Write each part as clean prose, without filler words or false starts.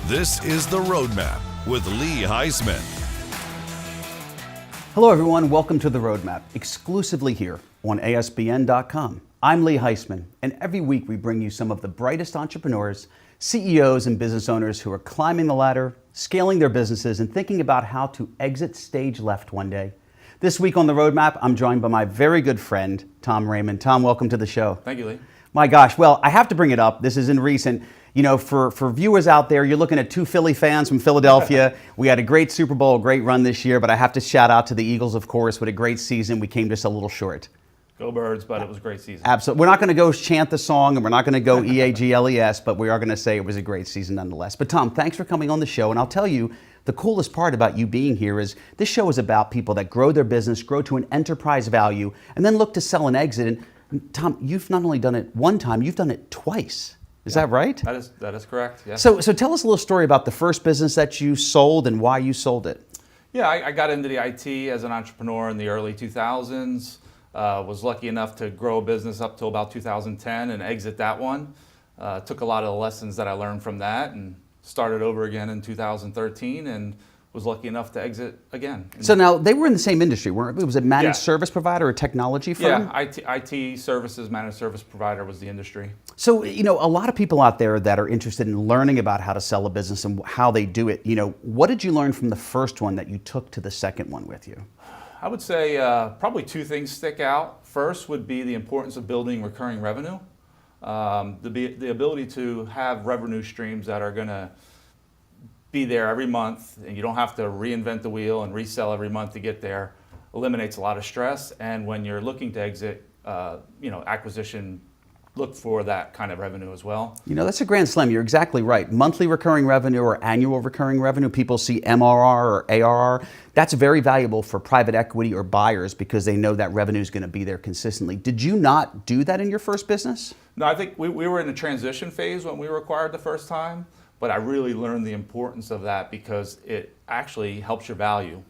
This is The Roadmap with Lee Heisman. Hello everyone, welcome to The Roadmap, exclusively here on ASBN.com. I'm Lee Heisman, and every week we bring you some of the brightest entrepreneurs, CEOs, and business owners who are climbing the ladder, scaling their businesses, and thinking about how to exit stage left one day. This week on The Roadmap, I'm joined by my very good friend, Tom Raymond. Tom, welcome to the show. Thank you, Lee. My gosh, well, I have to bring it up. This is in recent. You know, for viewers out there, you're looking at two Philly fans from Philadelphia. We had a great Super Bowl, a great run this year, but I have to shout out to the Eagles, of course, with a great season. We came just a little short. Go Birds, but it was a great season. Absolutely. We're not going to go chant the song, and we're not going to go EAGLES, but we are going to say it was a great season nonetheless. But Tom, thanks for coming on the show, and I'll tell you, the coolest part about you being here is this show is about people that grow their business, grow to an enterprise value, and then look to sell and exit. And Tom, you've not only done it one time, you've done it twice. Is that right? That is correct, yeah. So tell us a little story about the first business that you sold and why you sold it. Yeah, I got into the IT as an entrepreneur in the early 2000s. Was lucky enough to grow a business up till about 2010 and exit that one. Took a lot of the lessons that I learned from that and started over again in 2013 and was lucky enough to exit again. So now, they were in the same industry, weren't they? Was it managed Yeah. service provider or technology firm? Yeah, IT services, managed service provider was the industry. So, you know, a lot of people out there that are interested in learning about how to sell a business and how they do it, you know, what did you learn from the first one that you took to the second one with you? I would say probably two things stick out. First would be the importance of building recurring revenue. The ability to have revenue streams that are going to be there every month, and you don't have to reinvent the wheel and resell every month to get there, eliminates a lot of stress. And when you're looking to exit, acquisition, look for that kind of revenue as well. You know, that's a grand slam. You're exactly right. Monthly recurring revenue or annual recurring revenue, people see MRR or ARR. That's very valuable for private equity or buyers because they know that revenue is going to be there consistently. Did you not do that in your first business? No, I think we were in a transition phase when we were acquired the first time, but I really learned the importance of that because it actually helps your value.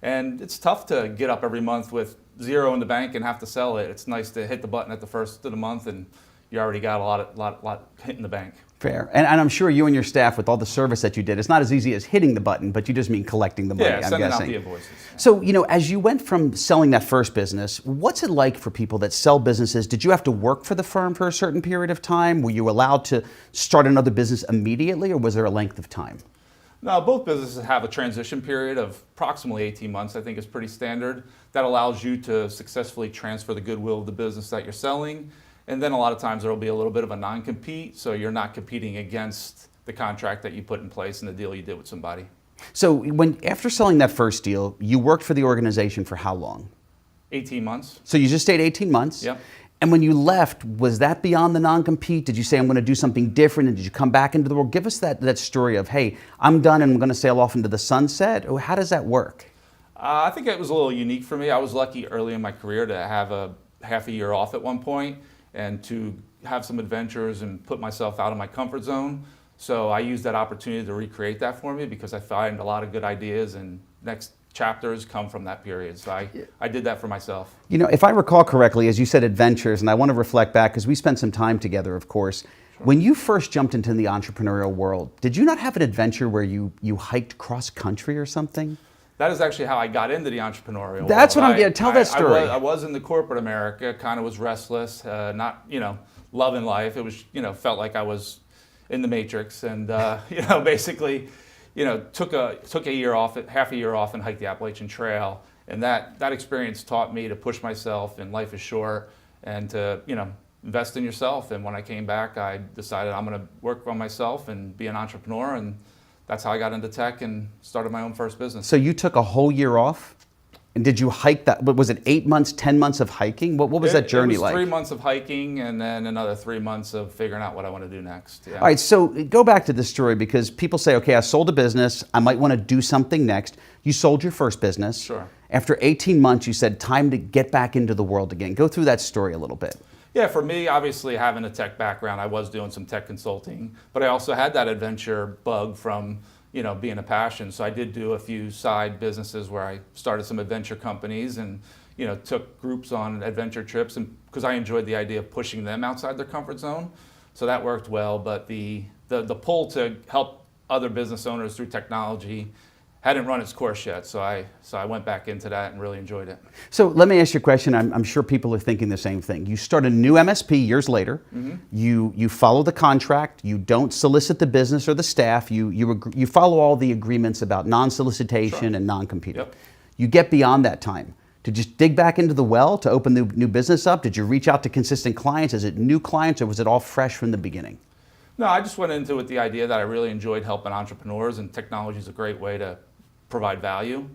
And it's tough to get up every month with zero in the bank and have to sell it. It's nice to hit the button at the first of the month and you already got a lot hit in the bank. Fair. And I'm sure you and your staff, with all the service that you did, it's not as easy as hitting the button, but you just mean collecting the money, Yeah, I'm sending guessing. out the invoices. Yeah. So, you know, as you went from selling that first business, what's it like for people that sell businesses? Did you have to work for the firm for a certain period of time? Were you allowed to start another business immediately, or was there a length of time? No, both businesses have a transition period of approximately 18 months, I think is pretty standard. That allows you to successfully transfer the goodwill of the business that you're selling. And then a lot of times there will be a little bit of a non-compete, so you're not competing against the contract that you put in place and the deal you did with somebody. So after selling that first deal, you worked for the organization for how long? 18 months. So you just stayed 18 months? Yep. And when you left, was that beyond the non-compete? Did you say, I'm going to do something different? And did you come back into the world? Give us that story of, hey, I'm done and I'm going to sail off into the sunset. How does that work? I think it was a little unique for me. I was lucky early in my career to have a half a year off at one point and to have some adventures and put myself out of my comfort zone. So I used that opportunity to recreate that for me because I find a lot of good ideas and next chapters come from that period. So I did that for myself. You know, if I recall correctly, as you said, adventures, and I want to reflect back because we spent some time together, of course. Sure. When you first jumped into the entrepreneurial world, did you not have an adventure where you hiked cross country or something? That is actually how I got into the entrepreneurial That's world. what I'm getting. Tell that story. I was in the corporate America, kind of was restless, not, loving life. It was, felt like I was in the Matrix and, basically, took a year off, half a year off and hiked the Appalachian Trail. And that experience taught me to push myself and life is short and to, invest in yourself. And when I came back, I decided I'm going to work on myself and be an entrepreneur. And that's how I got into tech and started my own first business. So you took a whole year off? And did you hike that? Was it 8 months, 10 months of hiking? What was that journey like? It was 3 months of hiking and then another 3 months of figuring out what I want to do next. Yeah. All right, so go back to this story because people say, okay, I sold a business. I might want to do something next. You sold your first business. Sure. After 18 months, you said, time to get back into the world again. Go through that story a little bit. Yeah, for me, obviously having a tech background, I was doing some tech consulting, but I also had that adventure bug from being a passion. So I did do a few side businesses where I started some adventure companies and, took groups on adventure trips and because I enjoyed the idea of pushing them outside their comfort zone. So that worked well, but the pull to help other business owners through technology. Hadn't run its course yet, so I went back into that and really enjoyed it. So let me ask you a question. I'm sure people are thinking the same thing. You start a new MSP years later. You follow the contract. You don't solicit the business or the staff. You follow all the agreements about non-solicitation and non-competing. Yep. You get beyond that time to just dig back into the well to open the new business up. Did you reach out to consistent clients? Is it new clients, or was it all fresh from the beginning? No, I just went into it with the idea that I really enjoyed helping entrepreneurs, and technology is a great way to provide value.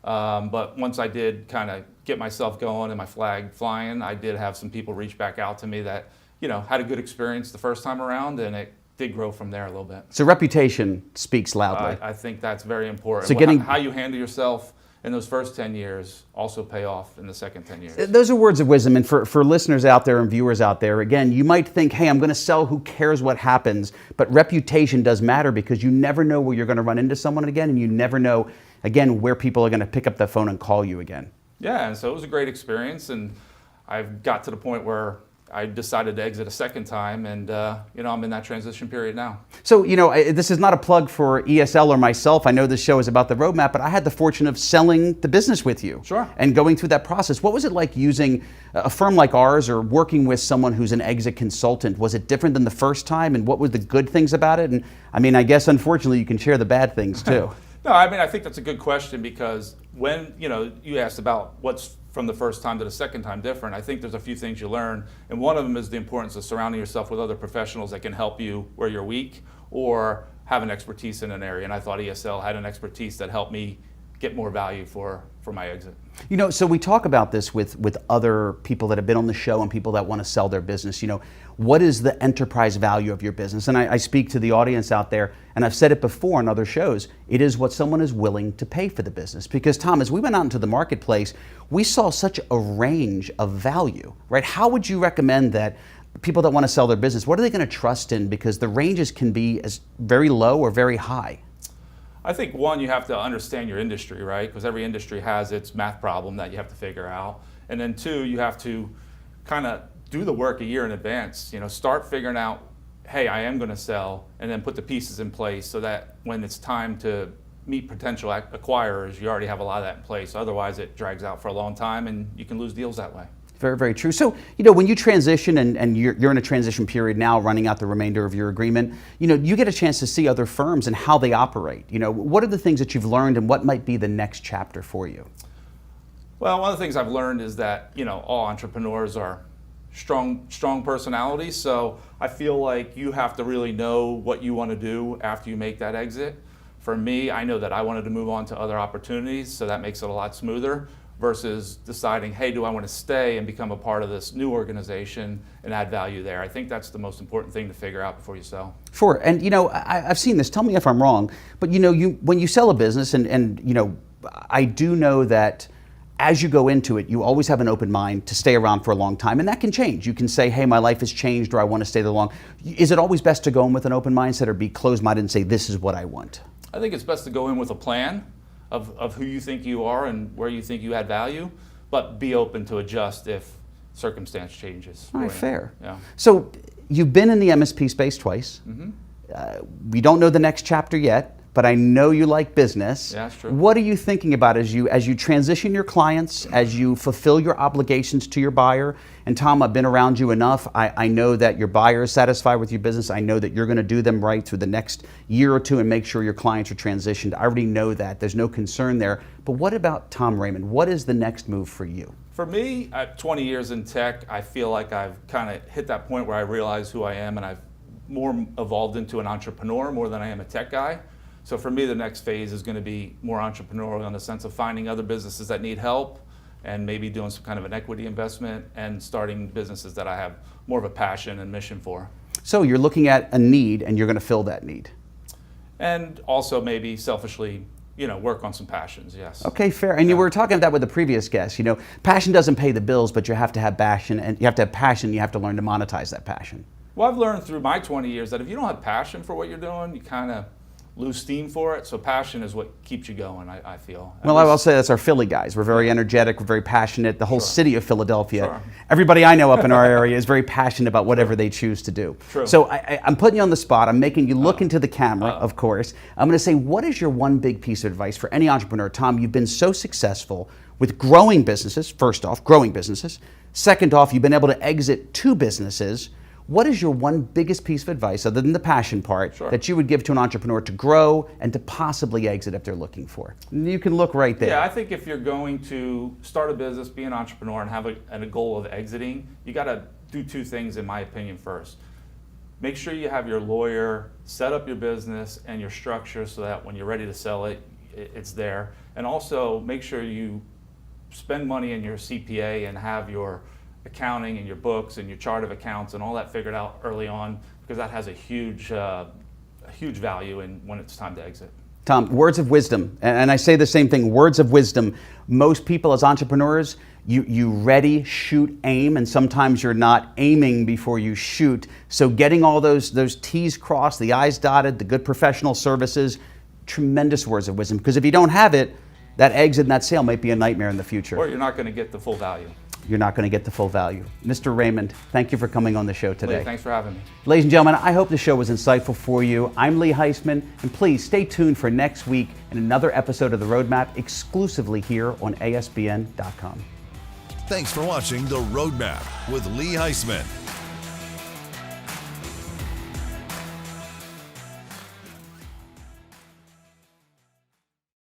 But once I did kind of get myself going and my flag flying, I did have some people reach back out to me that, had a good experience the first time around, and it did grow from there a little bit. So reputation speaks loudly. I think that's very important. So how you handle yourself in those first 10 years also pay off in the second 10 years. Those are words of wisdom. And for listeners out there and viewers out there, again, you might think, hey, I'm going to sell, who cares what happens? But reputation does matter, because you never know where you're going to run into someone again, and you never know, again, where people are going to pick up the phone and call you again. Yeah, and so it was a great experience, and I've got to the point where I decided to exit a second time, and I'm in that transition period now. So, this is not a plug for ESL or myself. I know this show is about the roadmap, but I had the fortune of selling the business with you. Sure. And going through that process. What was it like using a firm like ours, or working with someone who's an exit consultant? Was it different than the first time, and what were the good things about it? And I guess unfortunately you can share the bad things too. No, I think that's a good question, because when, you asked about what's from the first time to the second time different, I think there's a few things you learn, and one of them is the importance of surrounding yourself with other professionals that can help you where you're weak or have an expertise in an area, and I thought ESL had an expertise that helped me get more value for my exit. So we talk about this with other people that have been on the show and people that want to sell their business. What is the enterprise value of your business? And I speak to the audience out there, and I've said it before on other shows, it is what someone is willing to pay for the business. Because Tom, as we went out into the marketplace, we saw such a range of value, right? How would you recommend that people that want to sell their business, what are they going to trust in? Because the ranges can be as very low or very high. I think one, you have to understand your industry, right? Because every industry has its math problem that you have to figure out. And then two, you have to kind of do the work a year in advance. Start figuring out, hey, I am going to sell, and then put the pieces in place so that when it's time to meet potential acquirers, you already have a lot of that in place. Otherwise, it drags out for a long time, and you can lose deals that way. Very, very true. So, when you transition, and you're in a transition period now, running out the remainder of your agreement, you get a chance to see other firms and how they operate. What are the things that you've learned, and what might be the next chapter for you? Well, one of the things I've learned is that, all entrepreneurs are strong personalities. So I feel like you have to really know what you want to do after you make that exit. For me, I know that I wanted to move on to other opportunities, so that makes it a lot smoother, versus deciding, hey, do I want to stay and become a part of this new organization and add value there? I think that's the most important thing to figure out before you sell. Sure, and I've seen this, tell me if I'm wrong, but when you sell a business, and I do know that as you go into it, you always have an open mind to stay around for a long time, and that can change. You can say, hey, my life has changed, or I want to stay there long. Is it always best to go in with an open mindset, or be closed-minded and say, this is what I want? I think it's best to go in with a plan of who you think you are and where you think you add value, but be open to adjust if circumstance changes. All right, fair. Yeah. So you've been in the MSP space twice. We don't know the next chapter yet, but I know you like business. Yeah, that's true. What are you thinking about as you transition your clients, as you fulfill your obligations to your buyer? And Tom, I've been around you enough. I know that your buyer is satisfied with your business. I know that you're going to do them right through the next year or two and make sure your clients are transitioned. I already know that. There's no concern there. But what about Tom Raymond? What is the next move for you? For me, at 20 years in tech, I feel like I've kind of hit that point where I realize who I am, and I've more evolved into an entrepreneur more than I am a tech guy. So for me, the next phase is going to be more entrepreneurial in the sense of finding other businesses that need help, and maybe doing some kind of an equity investment and starting businesses that I have more of a passion and mission for. So you're looking at a need, and you're going to fill that need. And also maybe selfishly, work on some passions, yes. Okay, fair. And you were talking about that with the previous guest. Passion doesn't pay the bills, but you have to have passion, and you have to have passion. You have to learn to monetize that passion. Well, I've learned through my 20 years that if you don't have passion for what you're doing, you kind of lose steam for it. So passion is what keeps you going, I feel. Well, I will say that's our Philly guys. We're very energetic, we're very passionate. The whole Sure. city of Philadelphia, Sure. everybody I know up in our area is very passionate about whatever they choose to do. True. So I'm putting you on the spot. I'm making you look into the camera, of course. I'm going to say, what is your one big piece of advice for any entrepreneur? Tom, you've been so successful with growing businesses. First off, growing businesses. Second off, you've been able to exit 2 businesses. What is your one biggest piece of advice, other than the passion part, Sure. that you would give to an entrepreneur to grow and to possibly exit if they're looking for? You can look right there. Yeah, I think if you're going to start a business, be an entrepreneur, and have a goal of exiting, you got to do 2 things, in my opinion, first. Make sure you have your lawyer set up your business and your structure so that when you're ready to sell it, it's there. And also make sure you spend money in your CPA and have your accounting and your books and your chart of accounts and all that figured out early on, because that has a huge value when it's time to exit. Tom, words of wisdom, and I say the same thing, words of wisdom. Most people as entrepreneurs, you ready, shoot, aim, and sometimes you're not aiming before you shoot. So getting all those T's crossed, the I's dotted, the good professional services, tremendous words of wisdom. Because if you don't have it, that exit and that sale might be a nightmare in the future. Or you're not going to get the full value. You're not going to get the full value. Mr. Raymond, thank you for coming on the show today. Lee, thanks for having me. Ladies and gentlemen, I hope the show was insightful for you. I'm Lee Heisman, and please stay tuned for next week in another episode of The Roadmap, exclusively here on ASBN.com. Thanks for watching The Roadmap with Lee Heisman.